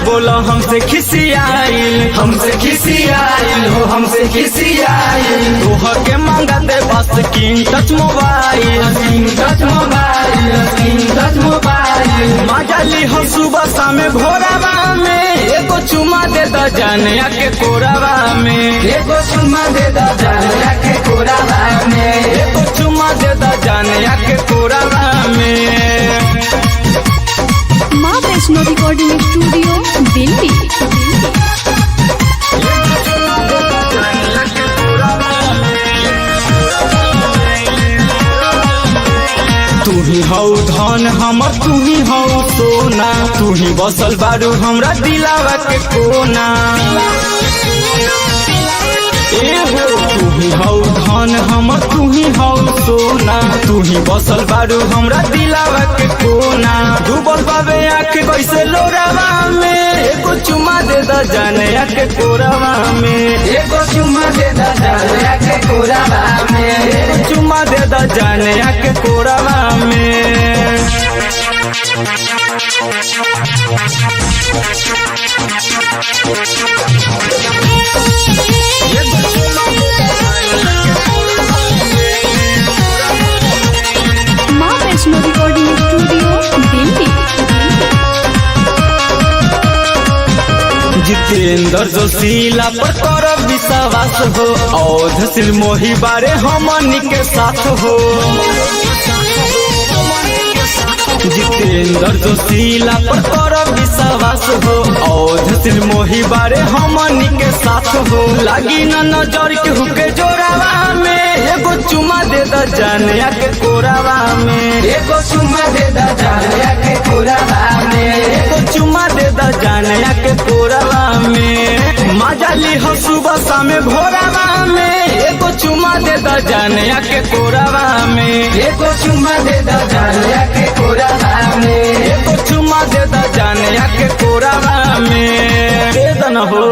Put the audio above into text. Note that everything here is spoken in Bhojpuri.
बोला हमसे खिसियाइल हो हमसे खिसियाइल तोह के मांगा दे बस स्क्रीन टच मोबाइल मजा ली हो सुबह शाम भोरवा में एगो चुमा दे द जाने के कोरवा में एगो चुमा दे द जाने के कोरवा में एगो चुमा दे द जाने के कोरवा में। माँ वैष्णो रिकॉर्डिंग स्टूडियो दिल्ली। तू ही हौ धन हमर तू ही हौ सोना तू ही बसल बारू हमरा दिलावा के कोना तू ही हौ धन हमर तू ही हौ सोना तू ही बसल बारू हमरा दिलावा के कोना डूबल बाबे आँख कैसे लोरावा में एगो चुमा दे द जाने के कोरावा में एगो चुमा दे द जाने के कोरावा में एगो चुमा दे द जाने के कोरावा में। माँ वैष्णो रिकॉर्डिंग स्टूडियो दिल्ली। जितेंद्र जोशीला पर कर विश्वास हो औध सिल मोही बारे हमनी के साथ हो जितेंद्र जोशीला पर कर विश्वास हो औध सिल मोही बारे हमनी के साथ हो लागी न नजर के हुके जोरावा में एगो चुमा दे द जाने के कोरावा में एगो चुमा दे द जाने के कोरावा में एगो चुमा दे द जाने के कोरावा में मजा ली हो सुबह शाम भोरवा में एगो चुमा दे द जाने के कोरावा में एगो चुमा दे द जाने के कोरावा में एगो चुमा दे द जाने के कोरावा में दे दन हो।